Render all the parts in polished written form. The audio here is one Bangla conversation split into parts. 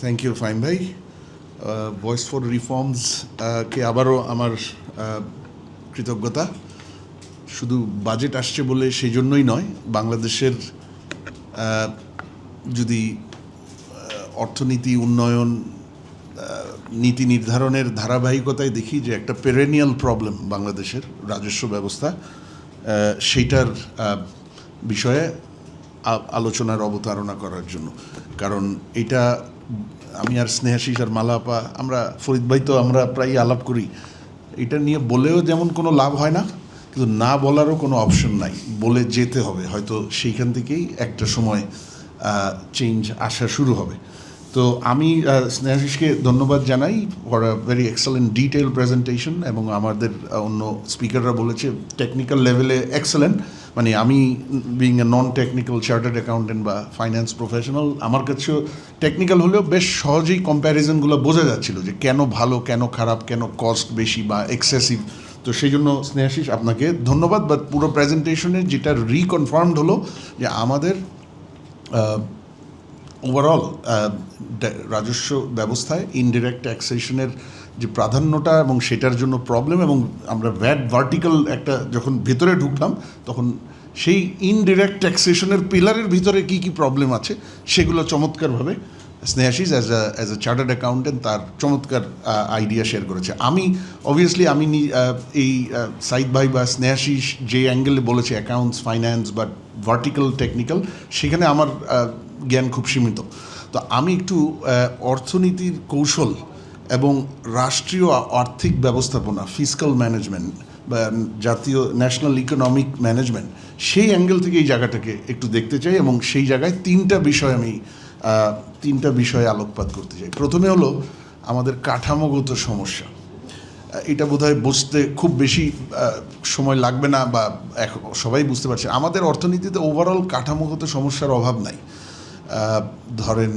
থ্যাংক ইউ ফাইম ভাই। ভয়েস ফর রিফর্মস কে আবারও আমার কৃতজ্ঞতা। শুধু বাজেট আসছে বলে সেই জন্যই নয়, বাংলাদেশের যদি অর্থনীতি উন্নয়ন নীতি নির্ধারণের ধারাবাহিকতায় দেখি যে একটা পেরেনিয়াল প্রবলেম বাংলাদেশের রাজস্ব ব্যবস্থা, সেইটার বিষয়ে আলোচনার অবতারণা করার জন্য। কারণ এটা আমি আর স্নেহাশিস আর মালাপা, আমরা ফরিদ ভাই তো আমরা প্রায় আলাপ করি, এটা নিয়ে বলেও যেমন কোনো লাভ হয় না, কিন্তু না বলারও কোনো অপশন নাই, বলে যেতে হবে। হয়তো সেইখান থেকেই একটা সময় চেঞ্জ আসা শুরু হবে। তো আমি স্নেহাশিসকে ধন্যবাদ জানাই for a very excellent detail presentation, এবং আমাদের অন্য স্পিকাররা বলেছে টেকনিক্যাল লেভেলে এক্সেলেন্ট। মানে আমি being a non technical chartered accountant বা ফাইন্যান্স প্রফেশনাল, আমার কাছেও টেকনিক্যাল হলেও বেশ সহজেই কম্প্যারিজনগুলো বোঝা যাচ্ছিল যে কেন ভালো, কেন খারাপ, কেন কস্ট বেশি বা এক্সেসিভ। তো সেই জন্য স্নেহাশিস আপনাকে ধন্যবাদ। বাট পুরো প্রেজেন্টেশনে যেটা রিকনফার্মড হলো যে আমাদের ওভারঅল রাজস্ব ব্যবস্থায় ইনডিরেক্ট ট্যাক্সেশনের যে প্রাধান্যটা এবং সেটার জন্য প্রবলেম, এবং আমরা ভ্যাট ভার্টিক্যাল একটা যখন ভেতরে ঢুকলাম তখন সেই ইনডিরেক্ট ট্যাক্সেশনের পিলারের ভিতরে কী কী প্রবলেম আছে সেগুলো চমৎকারভাবে Snehashis as a chartered accountant তার চমৎকার আইডিয়া শেয়ার করেছে। আমি অবভিয়াসলি এই সাইদ ভাই বা স্নেহাশিস যে অ্যাঙ্গেলে বলেছে অ্যাকাউন্টস, ফাইন্যান্স বা ভার্টিক্যাল টেকনিক্যাল, সেখানে আমার জ্ঞান খুব সীমিত। তো আমি একটু অর্থনীতির কৌশল এবং রাষ্ট্রীয় আর্থিক ব্যবস্থাপনা, ফিসক্যাল ম্যানেজমেন্ট বা জাতীয় ন্যাশনাল ইকোনমিক ম্যানেজমেন্ট, সেই অ্যাঙ্গেল থেকে এই জায়গাটাকে একটু দেখতে চাই, এবং সেই জায়গায় তিনটা বিষয়ে আলোকপাত করতে চাই। প্রথমে হলো আমাদের কাঠামোগত সমস্যা। এটা বোধহয় বুঝতে খুব বেশি সময় লাগবে না, বা সবাই বুঝতে পারছে আমাদের অর্থনীতিতে ওভারঅল কাঠামোগত সমস্যার অভাব নাই। ধরেন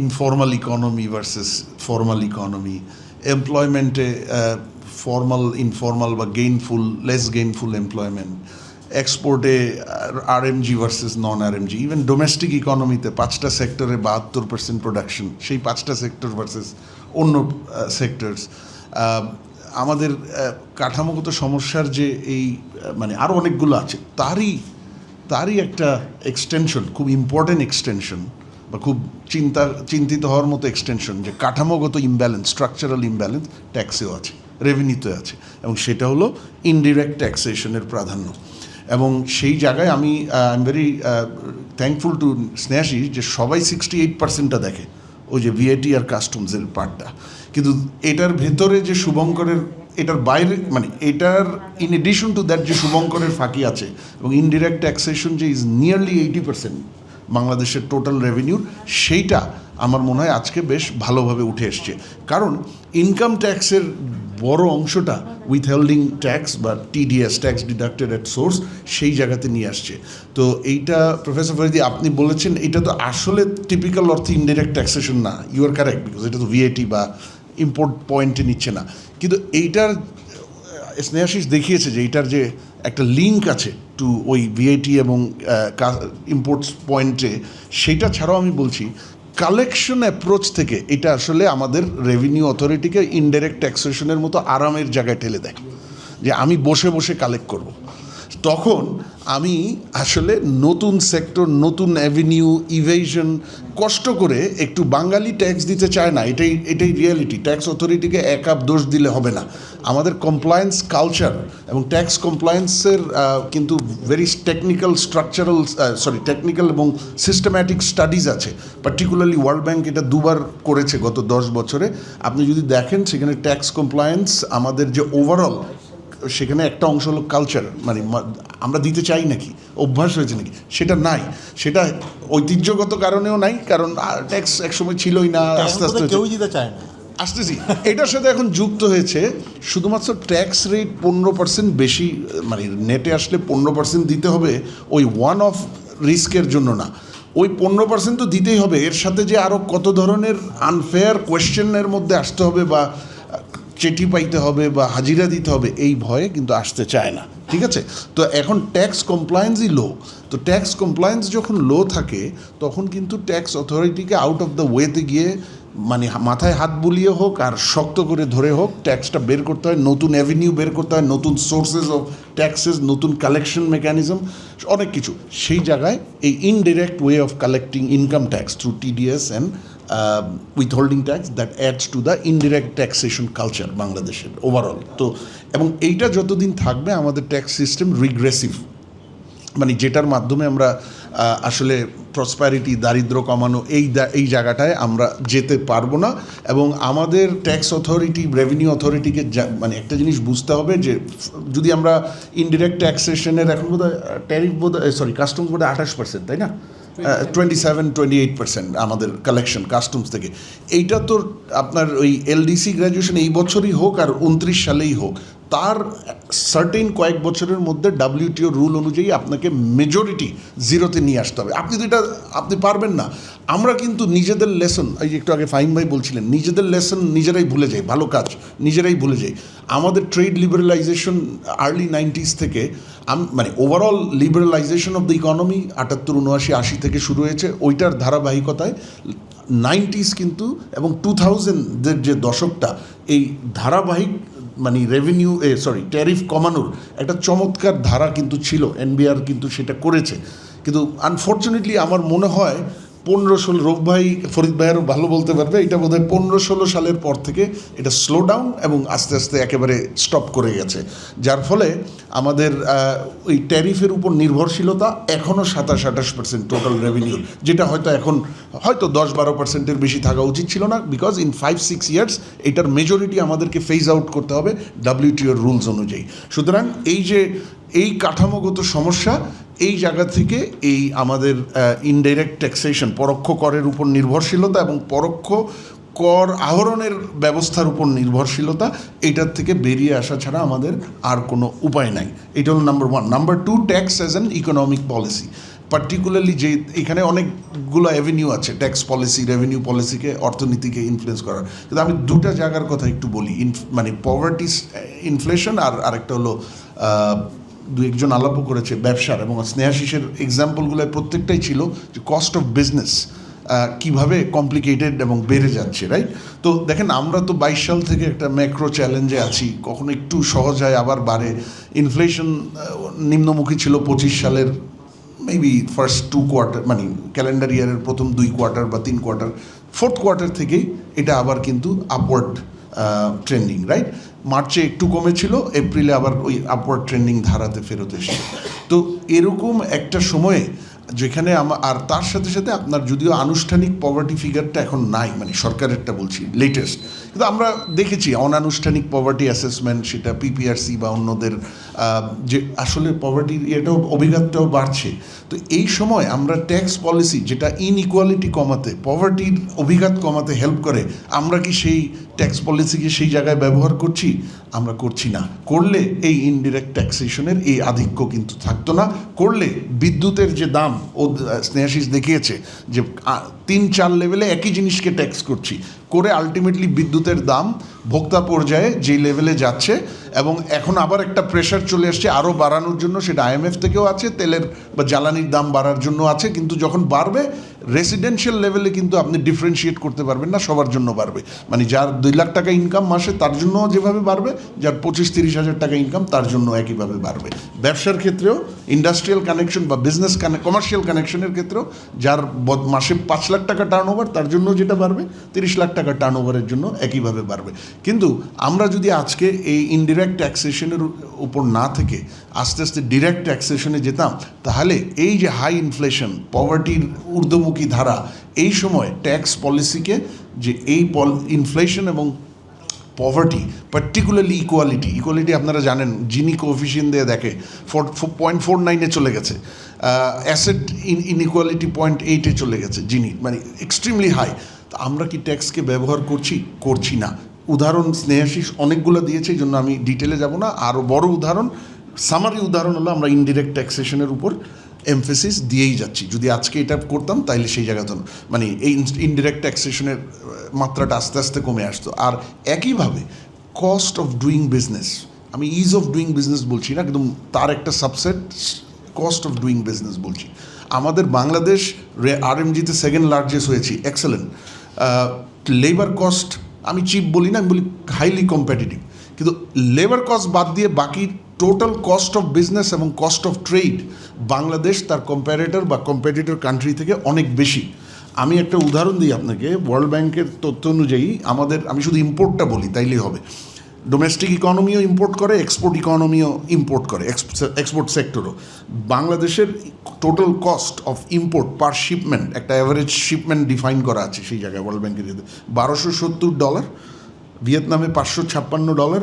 informal economy versus formal economy, এমপ্লয়মেন্টে ফর্মাল, ইনফর্মাল বা গেইনফুল, লেস গেইনফুল এমপ্লয়মেন্ট, এক্সপোর্টে RMG versus non RMG, even domestic ইকোনমিতে 5টা সেক্টরে 72% প্রোডাকশন, সেই 5টা সেক্টর ভার্সেস অন্য সেক্টরস। আমাদের কাঠামোগত সমস্যার যে এই মানে আরও অনেকগুলো আছে, তারই একটা এক্সটেনশন, খুব ইম্পর্টেন্ট এক্সটেনশন বা খুব চিন্তিত হওয়ার মতো এক্সটেনশন, যে কাঠামোগত ইমব্যালেন্স, স্ট্রাকচারাল ইমব্যালেন্স ট্যাক্সেও আছে, রেভিনিউতে আছে, এবং সেটা হলো ইনডিরেক্ট ট্যাক্সেশনের প্রাধান্য। এবং সেই জায়গায় আমি I am very thankful to Snehashis যে সবাই 68%টা দেখে, ওই যে ভিএটি আর কাস্টমসের পার্টটা, কিন্তু এটার ভেতরে যে শুভঙ্করের, এটার বাইরে মানে এটার ইন এডিশন টু দ্যাট যে শুভঙ্করের ফাঁকি আছে, এবং ইনডিরেক্ট ট্যাক্সেশন যে ইজ নিয়ারলি 80% বাংলাদেশের টোটাল রেভিনিউর, সেইটা আমার মনে হয় আজকে বেশ ভালোভাবে উঠে এসছে। কারণ ইনকাম ট্যাক্সের বড় অংশটা উইথহোল্ডিং ট্যাক্স বা TDS, tax deducted at source, সেই জায়গাতে নিয়ে আসছে। তো এইটা প্রফেসর ফরিদি আপনি বলেছেন, এটা তো আসলে টিপিক্যাল অর্থে ইনডিরেক্ট ট্যাক্সেশন না, ইউ আর কারেক্ট, বিকজ এটা তো ভিএটি বা ইম্পোর্ট পয়েন্টে নিচ্ছে না। কিন্তু এইটার স্নেহাশিস দেখিয়েছে যে এইটার যে একটা লিঙ্ক আছে টু ওই ভিআইটি এবং ইম্পোর্টস পয়েন্টে, সেইটা ছাড়াও আমি বলছি কালেকশন অ্যাপ্রোচ থেকে এটা আসলে আমাদের রেভিনিউ অথরিটিকে ইনডাইরেক্ট ট্যাক্সেশনের মতো আরামের জায়গায় ঠেলে দেয়, যে আমি বসে বসে কালেক্ট করব। তখন আমি আসলে নতুন সেক্টর, নতুন অ্যাভিনিউ, ইভেশন, কষ্ট করে একটু বাঙালি ট্যাক্স দিতে চায় না, এটাই রিয়ালিটি। ট্যাক্স অথরিটিকে এক আপ দোষ দিলে হবে না। আমাদের কমপ্লায়েন্স কালচার এবং ট্যাক্স কমপ্লায়েন্সের কিন্তু ভেরি টেকনিক্যাল স্ট্রাকচারাল টেকনিক্যাল এবং সিস্টেম্যাটিক স্টাডিজ আছে। পার্টিকুলারলি ওয়ার্ল্ড ব্যাংক এটা 2বার করেছে গত 10 বছরে। আপনি যদি দেখেন সেখানে ট্যাক্স কমপ্লায়েন্স আমাদের যে ওভারঅল, সেখানে একটা অংশ হলো কালচার, মানে আমরা দিতে চাই নাকি, অভ্যাস হয়েছে নাকি, সেটা নাই। সেটা ঐতিহ্যগত কারণেও নাই, কারণ ট্যাক্স একসময় ছিলই না, আস্তে আস্তে কেউ দিতে চায় না। আসতেছি এটার সাথে এখন যুক্ত হয়েছে শুধুমাত্র ট্যাক্স রেট 15% বেশি, মানে নেটে আসলে 15% দিতে হবে ওই ওয়ান অফ রিস্কের জন্য না, ওই 15% তো দিতেই হবে। এর সাথে যে আরও কত ধরনের আনফেয়ার কোয়েশ্চেনের মধ্যে আসতে হবে, বা চেটি পাইতে হবে বা হাজিরা দিতে হবে এই ভয়ে কিন্তু আসতে চায় না, ঠিক আছে? তো এখন ট্যাক্স কমপ্লায়েন্সই লো। তো ট্যাক্স কমপ্লায়েন্স যখন লো থাকে তখন কিন্তু ট্যাক্স অথরিটিকে আউট অফ দ্য ওয়েতে গিয়ে মানে মাথায় হাত বুলিয়ে হোক আর শক্ত করে ধরে হোক ট্যাক্সটা বের করতে হয়, নতুন অ্যাভিনিউ বের করতে হয়, নতুন সোর্সেস অফ ট্যাক্সেস, নতুন কালেকশন মেকানিজম, অনেক কিছু। সেই জায়গায় এই indirect way of collecting income tax through TDS and withholding tax that adds to the indirect taxation culture বাংলাদেশের ওভারঅল। তো এবং এইটা যতদিন থাকবে আমাদের ট্যাক্স সিস্টেম রিগ্রেসিভ, মানে যেটার মাধ্যমে আমরা আসলে প্রসপ্যারিটি, দারিদ্র কমানো এই জায়গাটায় আমরা যেতে পারবো না। এবং আমাদের ট্যাক্স অথরিটি, রেভিনিউ অথরিটিকে মানে একটা জিনিস বুঝতে হবে যে যদি আমরা ইনডিরেক্ট ট্যাক্সেশনের এখন বোধহয় ট্যারিফ কাস্টমস বোধহয় 28%, তাই না? 27-28% আমাদের কালেকশন কাস্টমস থেকে। এইটা তো আপনার ওই এলডিসি গ্র্যাজুয়েশন এই বছরই হোক আর 29 সালেই হোক, তার সার্টেন কয়েক বছরের মধ্যে WTO রুল অনুযায়ী আপনাকে মেজরিটি জিরোতে নিয়ে আসতে হবে। আপনি তো এটা আপনি পারবেন না। আমরা কিন্তু নিজেদের লেসন, এই যে একটু আগে ফাহিম ভাই বলছিলেন, নিজেদের লেসন নিজেরাই ভুলে যাই, ভালো কাজ নিজেরাই ভুলে যাই। আমাদের ট্রেড লিবারেলাইজেশন আর্লি 90s থেকে মানে ওভারঅল লিবারেলাইজেশন অফ দ্য ইকোনমি 78, 79, 80 থেকে শুরু হয়েছে। ওইটার ধারাবাহিকতায় 90s কিন্তু এবং 2000-দের যে দশকটা, এই ধারাবাহিক মানে ট্যারিফ কমানোর একটা চমৎকার ধারা কিন্তু ছিল। এনবিআর কিন্তু সেটা করেছে, কিন্তু আনফর্চুনেটলি আমার মনে হয় 15-16, রৌফ ভাই, ফরিদ ভাইয়েরও ভালো বলতে পারবে, এটা বোধহয় 15-16 সালের পর থেকে এটা স্লো ডাউন এবং আস্তে আস্তে একেবারে স্টপ করে গেছে। যার ফলে আমাদের ওই ট্যারিফের উপর নির্ভরশীলতা এখনও 27-28% টোটাল রেভিনিউ, যেটা এখন হয়তো 10-12%-এর বেশি থাকা উচিত ছিল না, বিকজ ইন 5-6 ইয়ার্স এটার মেজরিটি আমাদেরকে ফেজ আউট করতে হবে WTO রুলস অনুযায়ী। সুতরাং এই কাঠামোগত সমস্যা, এই জায়গা থেকে এই আমাদের ইনডাইরেক্ট ট্যাক্সেশন, পরোক্ষ করের উপর নির্ভরশীলতা এবং পরোক্ষ কর আহরণের ব্যবস্থার উপর নির্ভরশীলতা, এইটার থেকে বেরিয়ে আসা ছাড়া আমাদের আর কোনো উপায় নাই। এটা হলো number 1। Number 2, tax as an economic policy. Particularly যে এখানে অনেকগুলো অ্যাভিনিউ আছে ট্যাক্স পলিসি, রেভিনিউ পলিসিকে, অর্থনীতিকে ইনফ্লুয়েন্স করার। কিন্তু আমি দুটা জায়গার কথা একটু বলি, মানে পভার্টি ইনফ্লেশন আর আরেকটা হলো দু একজন আলাপও করেছে ব্যবসার, এবং স্নেহাশিসের এক্সাম্পলগুলোর প্রত্যেকটাই ছিল যে কস্ট অফ বিজনেস কীভাবে কমপ্লিকেটেড এবং বেড়ে যাচ্ছে, রাইট? তো দেখেন, আমরা তো 22 সাল থেকে একটা ম্যাক্রো চ্যালেঞ্জে আছি, কখনো একটু সহজ হয় আবার বাড়ে। ইনফ্লেশন নিম্নমুখী ছিল 25 সালের মেবি ফার্স্ট 2 কোয়ার্টার, মানে ক্যালেন্ডার ইয়ারের প্রথম 2 কোয়ার্টার বা 3 কোয়ার্টার, 4th কোয়ার্টার থেকেই এটা আবার কিন্তু আপওয়ার্ড ট্রেন্ডিং, রাইট? মার্চে একটু কমেছিল, এপ্রিলে আবার ওই আপওয়ার্ড ট্রেন্ডিং ধারাতে ফেরত এসেছে। তো এরকম একটা সময়ে যেখানে আর তার সাথে সাথে আপনার যদিও আনুষ্ঠানিক পভার্টি ফিগারটা এখন নাই, মানে সরকারেরটা বলছি লেটেস্ট, কিন্তু আমরা দেখেছি অনানুষ্ঠানিক পভার্টি অ্যাসেসমেন্ট, সেটা পিপিআরসি বা অন্যদের, যে আসলে পভার্টির এটাও অভিঘাতটাও বাড়ছে। তো এই সময় আমরা ট্যাক্স পলিসি যেটা ইনইকুয়ালিটি কমাতে, পভার্টির অভিঘাত কমাতে হেল্প করে, আমরা কি সেই ট্যাক্স পলিসিকে সেই জায়গায় ব্যবহার করছি? আমরা করছি না। করলে এই ইনডিরেক্ট ট্যাক্সেশনের এই আধিক্য কিন্তু থাকতো না। করলে বিদ্যুতের যে দাম, ও স্নেহাশিস দেখিয়েছে যে 3-4 লেভেলে একই জিনিসকে ট্যাক্স করছি, করে আলটিমেটলি বিদ্যুতের দাম ভোক্তা পর্যায়ে যেই লেভেলে যাচ্ছে, এবং এখন আবার একটা প্রেশার চলে আসছে আরও বাড়ানোর জন্য, সেটা IMF থেকেও আছে, তেলের বা জ্বালানির দাম বাড়ার জন্য আছে। কিন্তু যখন বাড়বে রেসিডেন্সিয়াল লেভেলে কিন্তু আপনি ডিফারেন্সিয়েট করতে পারবেন না, সবার জন্য বাড়বে। মানে যার 2 লাখ টাকা ইনকাম মাসে তার জন্য যেভাবে বাড়বে, যার 25-30 হাজার টাকা ইনকাম তার জন্য একইভাবে বাড়বে। ব্যবসার ক্ষেত্রেও, ইন্ডাস্ট্রিয়াল কানেকশন বা বিজনেস কমার্শিয়াল কানেকশনের ক্ষেত্রেও যার মাসে 5 লাখ টাকা টার্ন ওভার, তার জন্য যেটা বাড়বে 30 লাখ টাকা টার্ন ওভারের জন্য একইভাবে বাড়বে। কিন্তু আমরা যদি আজকে এই ইনডিরেক্ট ট্যাক্সেশনের উপর না থেকে আস্তে আস্তে ডিরেক্ট ট্যাক্সেশনে যেতাম, তাহলে এই যে হাই ইনফ্লেশন, পভার্টির ঊর্ধ্বমুখী ধারা, এই সময় ট্যাক্স পলিসিকে যে এই ইনফ্লেশন এবং পভার্টি, পার্টিকুলারলি ইকুয়ালিটি আপনারা জানেন জিনি কোএফিশিয়েন্ট দিয়ে দেখে 0.49-এ চলে গেছে, অ্যাসেট ইনইকুয়ালিটি 0.8-এ চলে গেছে জিনি, মানে এক্সট্রিমলি হাই। তো আমরা কি ট্যাক্সকে ব্যবহার করছি না। উদাহরণ স্নেহাশিস অনেকগুলো দিয়েছে, এই জন্য আমি ডিটেলে যাব না। আরও বড় উদাহরণ, সামারি উদাহরণ হলো আমরা ইনডিরেক্ট ট্যাক্সেশনের উপর এমফেসিস দিয়েই যাচ্ছি। যদি আজকে এটা করতাম তাইলে সেই জায়গাতে মানে এই ইনডিরেক্ট ট্যাক্সেশনের মাত্রাটা আস্তে আস্তে কমে আসতো। আর একইভাবে কস্ট অফ ডুইং বিজনেস, আমি ইজ অফ ডুইং বিজনেস বলছি না, একদম তার একটা subset cost of doing business বলছি। আমাদের বাংলাদেশ আরএমজিতে সেকেন্ড লার্জেস্ট হয়েছি, এক্সেলেন্ট। লেবার কস্ট আমি চিপ বলি না, আমি বলি হাইলি কম্পিটিটিভ, কিন্তু লেবার কস্ট বাদ দিয়ে বাকি টোটাল কস্ট অফ বিজনেস এবং কস্ট অফ ট্রেড বাংলাদেশ তার কম্প্যারেটর বা কম্পিটিটর কান্ট্রি থেকে অনেক বেশি। আমি একটা উদাহরণ দিই আপনাকে, ওয়ার্ল্ড ব্যাংকের তথ্য অনুযায়ী আমি শুধু ইম্পোর্টটা বলি তাইলেই হবে। ডোমেস্টিক ইকোনমিও ইম্পোর্ট করে, এক্সপোর্ট ইকোনমিও ইম্পোর্ট করে, এক্সপোর্ট সেক্টরও। বাংলাদেশের total cost of import per shipment, একটা অ্যাভারেজ শিপমেন্ট ডিফাইন করা আছে সেই জায়গায় ওয়ার্ল্ড ব্যাংকের $1270, ভিয়েতনামে $556,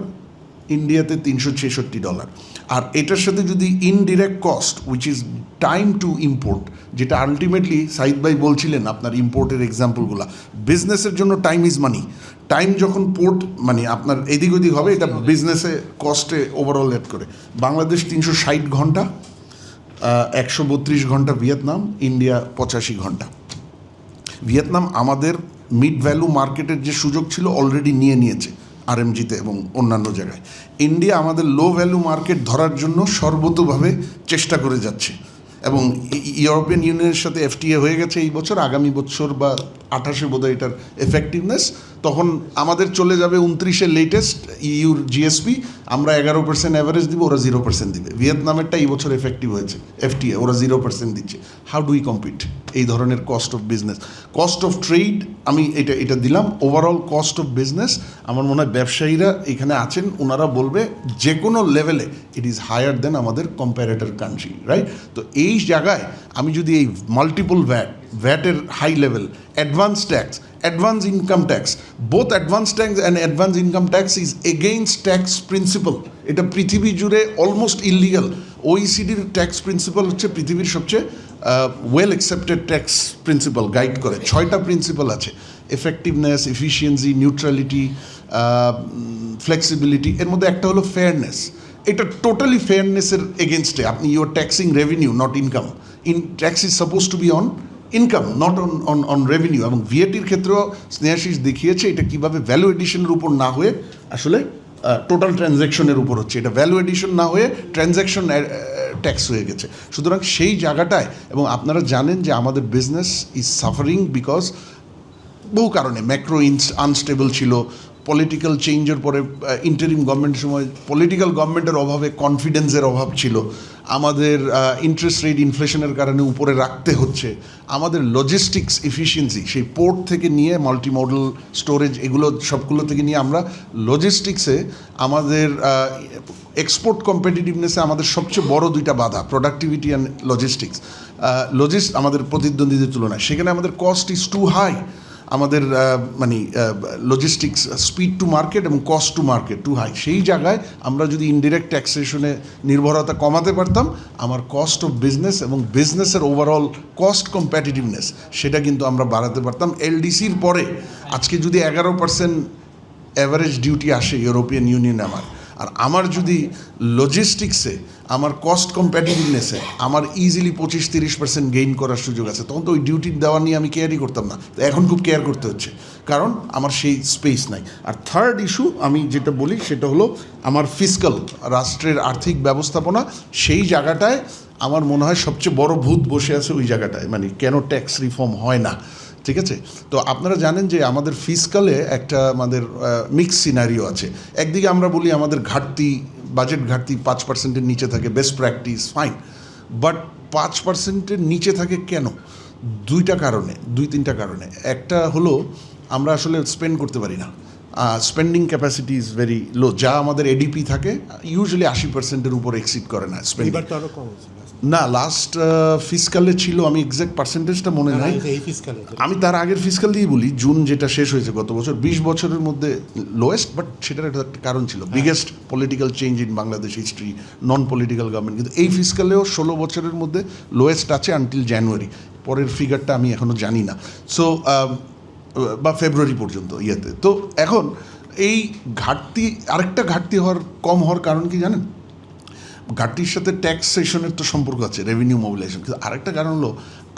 ইন্ডিয়াতে $366। আর এটার সাথে যদি indirect cost which is time to import, যেটা আলটিমেটলি সাইদ ভাই বলছিলেন আপনার ইম্পোর্টের এক্সাম্পলগুলো, বিজনেসের জন্য টাইম ইজ মানি। টাইম যখন পোর্ট মানে আপনার এদিক ওদিক হবে, এটা বিজনেসে কস্টে ওভারঅল এড করে। বাংলাদেশ 360 ঘন্টা, 132 ঘন্টা ভিয়েতনাম, ইন্ডিয়া 85 ঘন্টা। ভিয়েতনাম আমাদের মিড ভ্যালু মার্কেটের যে সুযোগ ছিল অলরেডি নিয়েছে আরএমজিতে এবং অন্যান্য জায়গায়। ইন্ডিয়া আমাদের লো ভ্যালু মার্কেট ধরার জন্য সর্বতোভাবে চেষ্টা করে যাচ্ছে, এবং ইউরোপিয়ান ইউনিয়নের সাথে এফটিএ হয়ে গেছে এই বছর, আগামী বছর বা 28-এ বোধহয় এটার এফেক্টিভনেস, তখন আমাদের চলে যাবে 29-এ লেটেস্ট ইউর জিএসপি, আমরা 11% অ্যাভারেজ দিব, ওরা 0% দিবে। ভিয়েতনামেরটা এই বছর এফেক্টিভ হয়েছে এফটিএ, ওরা 0% দিচ্ছে। হাউ ডু উই কম্পিট এই ধরনের cost of business? Cost of trade আমি এটা দিলাম। ওভারঅল কস্ট অফ বিজনেস আমার মনে হয় ব্যবসায়ীরা এখানে আছেন, ওনারা বলবে যে কোনো লেভেলে ইট ইজ হায়ার দেন আমাদের কম্প্যারেটর কান্ট্রি, রাইট? তো এই জায়গায় আমি যদি এই মাল্টিপল ভ্যাটের high level, advance tax, advance income tax, both advance tax and advance income tax is against tax principle. এটা পৃথিবী জুড়ে অলমোস্ট ইললিগাল। ওইসিডির ট্যাক্স প্রিন্সিপাল হচ্ছে পৃথিবীর সবচেয়ে well accepted tax principle, guide করে 6টা প্রিন্সিপাল আছে: এফেক্টিভনেস, এফিসিয়েন্সি, নিউট্রালিটি, ফ্লেক্সিবিলিটি। এর মধ্যে একটা হলো ফেয়ারনেস। এটা টোটালি ফেয়ারনেসের এগেনস্টে। আপনি your taxing revenue, not income. Tax is suppose to be on income, not on revenue. এবং ভিএটির ক্ষেত্রেও স্নেহাশিস দেখিয়েছে এটা কীভাবে ভ্যালু এডিশনের উপর না হয়ে আসলে টোটাল ট্রানজ্যাকশনের উপর হচ্ছে। এটা ভ্যালু এডিশন না হয়ে ট্রানজ্যাকশন ট্যাক্স হয়ে গেছে। সুতরাং সেই জায়গাটায়, এবং আপনারা জানেন যে আমাদের বিজনেস ইজ সাফারিং বিকজ বহু কারণে, ম্যাক্রো আনস্টেবল ছিল, পলিটিক্যাল চেঞ্জের পরে ইন্টারিম গভর্নমেন্টের সময় পলিটিক্যাল গভর্নমেন্টের অভাবে কনফিডেন্সের অভাব ছিল, আমাদের ইন্টারেস্ট রেট ইনফ্লেশনের কারণে উপরে রাখতে হচ্ছে, আমাদের লজিস্টিক্স এফিসিয়েন্সি, সেই পোর্ট থেকে নিয়ে মাল্টিমডাল স্টোরেজ, এগুলো সবগুলো থেকে নিয়ে আমরা লজিস্টিক্সে আমাদের এক্সপোর্ট কম্পিটিটিভনেসে আমাদের সবচেয়ে বড় 2টা বাধা, প্রোডাক্টিভিটি অ্যান্ড লজিস্টিক্স। আমাদের প্রতিদ্বন্দ্বীদের তুলনায় সেখানে আমাদের কস্ট ইজ টু হাই। আমাদের লজিস্টিক্স স্পিড টু মার্কেট এবং cost to market too high. সেই জায়গায় আমরা যদি ইনডিরেক্ট ট্যাক্সেশনে নির্ভরতা কমাতে পারতাম, আমার কস্ট অফ বিজনেস এবং বিজনেসের ওভারঅল কস্ট কম্প্যাটিটিভনেস সেটা কিন্তু আমরা বাড়াতে পারতাম। এলডিসির পরে আজকে যদি 11% অ্যাভারেজ ডিউটি আসে ইউরোপিয়ান ইউনিয়নে আমার যদি লজিস্টিক্সে আমার কস্ট কম্প্যাটিটিভনেসে আমার ইজিলি 25-30% গেইন করার সুযোগ আছে, তখন তো ওই ডিউটি দেওয়া নিয়ে আমি কেয়ারই করতাম না। তো এখন খুব কেয়ার করতে হচ্ছে, কারণ আমার সেই স্পেস নাই। আর থার্ড ইস্যু আমি যেটা বলি সেটা হলো আমার ফিসকাল, রাষ্ট্রের আর্থিক ব্যবস্থাপনা। সেই জায়গাটায় আমার মনে হয় সবচেয়ে বড় ভূত বসে আছে ওই জায়গাটায়, কেন ট্যাক্স রিফর্ম হয় না। ঠিক আছে, তো আপনারা জানেন যে আমাদের ফিসকালে একটা আমাদের মিক্স সিনারিও আছে। একদিকে আমরা বলি আমাদের ঘাটতি, বাজেট ঘাটতি 5%-এর নিচে থাকে, বেস্ট প্র্যাকটিস, ফাইন। বাট 5%-এর নিচে থাকে কেন? 2-3টা কারণে। একটা হলো আমরা আসলে স্পেন্ড করতে পারি না, spending capacity is very low. যা আমাদের এডিপি থাকে ইউজুয়ালি 80%-এর উপর এক্সিড করে না স্পেন্ডিং। না, লাস্ট ফিসকালে ছিল, আমি এক্স্যাক্ট পার্সেন্টেজটা মনে নাই, আমি তার আগের ফিসকাল দিয়ে বলি, জুন যেটা শেষ হয়েছে গত বছর, 20 বছরের মধ্যে লোয়েস্ট। বাট সেটার একটা কারণ ছিল, biggest political change in Bangladesh history, non political government. কিন্তু এই ফিসকালেও 16 বছরের মধ্যে লোয়েস্ট আছে আনটিল জানুয়ারি, পরের ফিগারটা আমি এখনও জানি না। সো বা ফেব্রুয়ারি পর্যন্ত ইয়েতে। তো এখন এই ঘাটতি, আরেকটা ঘাটতি কম হওয়ার কারণ কি জানেন? ঘাটতির সাথে ট্যাক্সেশনের তো সম্পর্ক আছে, রেভিনিউ মোবিলাইজেশন। কিন্তু আরেকটা কারণ হলো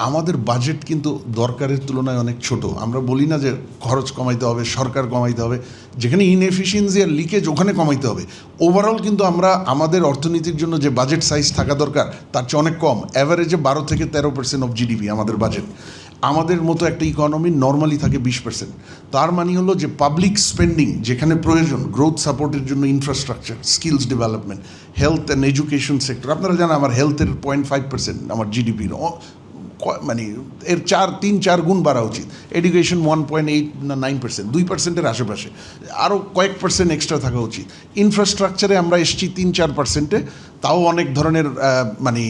আমাদের বাজেট কিন্তু দরকারের তুলনায় অনেক ছোট। আমরা বলি না যে খরচ কমাইতে হবে, সরকার কমাইতে হবে, যেখানে ইনএফিসিয়েন্সি আর লিকেজ ওখানে কমাইতে হবে। ওভারঅল কিন্তু আমরা আমাদের অর্থনীতির জন্য যে বাজেট সাইজ থাকা দরকার তার চেয়ে অনেক কম, অ্যাভারেজে 12 থেকে 13% অফ জিডিপি আমাদের বাজেট। আমাদের মতো একটা ইকোনমি নর্মালি থাকে 20%। তার মানে হলো যে পাবলিক স্পেন্ডিং যেখানে প্রয়োজন, গ্রোথ সাপোর্টের জন্য infrastructure, skills development, health and education sector, আপনারা জানেন আমার হেলথের 0.5% আমার জিডিপির, মানে এর 3-4 গুণ বাড়া উচিত। এডুকেশন 1.8 না 9%, 2%-এর আশেপাশে, আরও কয়েক পার্সেন্ট এক্সট্রা থাকা উচিত। ইনফ্রাস্ট্রাকচারে আমরা এসেছি 3-4%-এ, তাও অনেক ধরনের মানে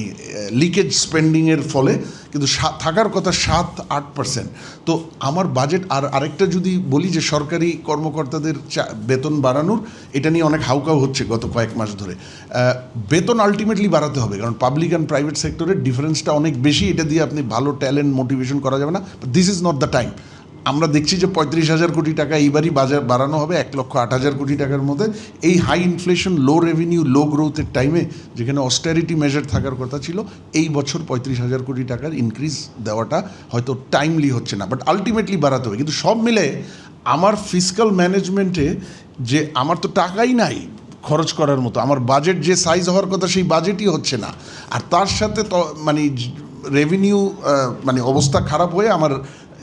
লিকেজ স্পেন্ডিংয়ের ফলে, কিন্তু থাকার কথা 7-8%। তো আমার বাজেট আরেকটা যদি বলি যে সরকারি কর্মকর্তাদের বেতন বাড়ানোর, এটা নিয়ে অনেক হাউকাউ হচ্ছে গত কয়েক মাস ধরে। বেতন আলটিমেটলি বাড়াতে হবে, কারণ পাবলিক অ্যান্ড প্রাইভেট সেক্টরের ডিফারেন্সটা অনেক বেশি। এটা দিয়ে আপনি ভালো ট্যালেন্ট মোটিভেশন করা যাবে না। This is not the time. আমরা দেখছি যে 35,000 কোটি টাকা এইবারই বাজার বাড়ানো হবে 1,08,000 কোটি টাকার মধ্যে। এই হাই ইনফ্লেশন, লো রেভিনিউ, লো গ্রোথের টাইমে যেখানে অস্টেরিটি মেজার থাকার কথা ছিল, এই বছর 35,000 কোটি টাকার ইনক্রিজ দেওয়াটা হয়তো টাইমলি হচ্ছে না, বাট আলটিমেটলি বাড়াতে হবে। কিন্তু সব মিলে আমার ফিসকাল ম্যানেজমেন্টে যে আমার তো টাকাই নাই খরচ করার মতো, আমার বাজেট যে সাইজ হওয়ার কথা সেই বাজেটই হচ্ছে না, আর তার সাথে তো মানে রেভিনিউ মানে অবস্থা খারাপ হয়ে আমার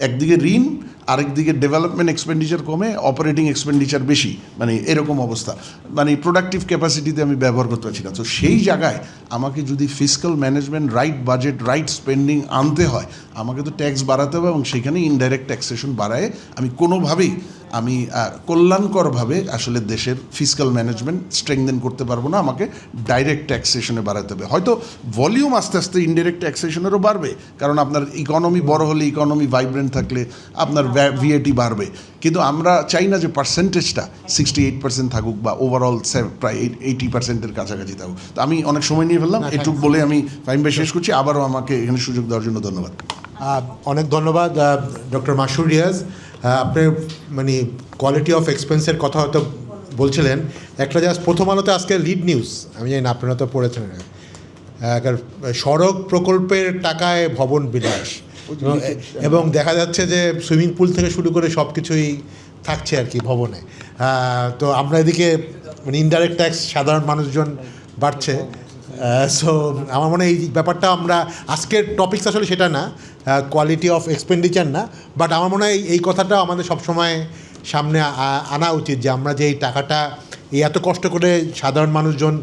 একদিকে ঋণ, আরেকদিকে ডেভেলপমেন্ট এক্সপেন্ডিচার কমে, অপারেটিং এক্সপেন্ডিচার বেশি, মানে এরকম অবস্থা, মানে প্রোডাক্টিভ ক্যাপাসিটিতে আমি ব্যবহার করতে পারছি না। তো সেই জায়গায় আমাকে যদি fiscal management, right budget, right spending আনতে হয়, আমাকে তো ট্যাক্স বাড়াতে হবে, এবং সেখানে ইনডাইরেক্ট ট্যাক্সেশন বাড়ায় আমি কোনোভাবেই আমি কল্যাণকরভাবে আসলে দেশের ফিসকাল ম্যানেজমেন্ট স্ট্রেংথেন করতে পারবো না। আমাকে ডাইরেক্ট ট্যাক্সেশনে বাড়াতে হবে। হয়তো ভলিউম আস্তে আস্তে ইনডাইরেক্ট ট্যাক্সেশনেরও বাড়বে, কারণ আপনার ইকোনমি বড় হলে, ইকোনমি ভাইব্রেন্ট থাকলে আপনার ভিএটি বাড়বে, কিন্তু আমরা চাই না যে পার্সেন্টেজটা 68% থাকুক বা ওভারঅল প্রায় 80%-এর কাছাকাছি থাকুক। তো আমি অনেক সময় নিয়ে ফেললাম, এটুক বলে আমি ফাহিম ভাই শেষ করছি। আবারও আমাকে এখানে সুযোগ দেওয়ার জন্য ধন্যবাদ। অনেক ধন্যবাদ ডক্টর মাসুর রিয়াজ। আপনি মানে কোয়ালিটি অফ এক্সপেন্সের কথা হয়তো বলছিলেন। একটা জাস্ট প্রথম আলোতে আজকে লিড নিউজ, আমি জানি না আপনারা তো পড়েছেন, সড়ক প্রকল্পের টাকায় ভবন বিলাস, এবং দেখা যাচ্ছে যে সুইমিং পুল থেকে শুরু করে সব কিছুই থাকছে আর কি ভবনে। তো আমরা এদিকে মানে ইনডাইরেক্ট ট্যাক্স সাধারণ মানুষজন বাড়ছে। সো আমার মনে হয় এই ব্যাপারটা, আমরা আজকের টপিকস আসলে সেটা না, কোয়ালিটি অফ এক্সপেন্ডিচার না, বাট আমার মনে হয় এই কথাটা আমাদের সবসময় সামনে আনা উচিত যে আমরা যে এই টাকাটা এই এত কষ্ট করে সাধারণ মানুষজন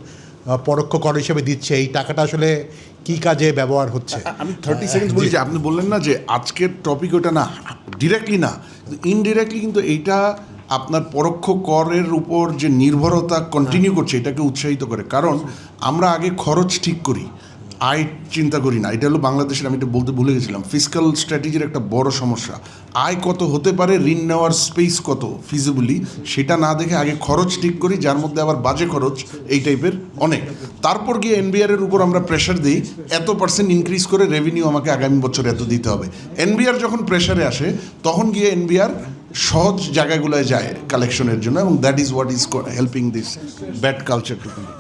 পরোক্ষ কর হিসেবে দিচ্ছে, এই টাকাটা আসলে কী কাজে ব্যবহার হচ্ছে। আমি 30 সেকেন্ড বলি যে আপনি বললেন না যে আজকের টপিক ওটা না, ডিরেক্টলি না, ইনডিরেক্টলি কিন্তু এইটা আপনার পরোক্ষ করের উপর যে নির্ভরতা কন্টিনিউ করছে, এটাকে উৎসাহিত করে। কারণ আমরা আগে খরচ ঠিক করি, আয় চিন্তা করি না। এটা হলো বাংলাদেশের, আমি এটা বলতে ভুলে গেছিলাম, ফিসকাল স্ট্র্যাটেজির একটা বড় সমস্যা। আয় কত হতে পারে, ঋণ নেওয়ার স্পেস কত ফিজিবলি, সেটা না দেখে আগে খরচ ঠিক করি, যার মধ্যে আবার বাজে খরচ এই টাইপের অনেক। তারপর গিয়ে এনবিআরের উপর আমরা প্রেশার দিই, এত পার্সেন্ট ইনক্রিজ করে রেভিনিউ আমাকে আগামী বছর এত দিতে হবে। এনবিআর যখন প্রেশারে আসে, তখন গিয়ে এনবিআর সহজ জায়গাগুলোয় যায় কালেকশনের জন্য, এবং that is what is helping this bad culture two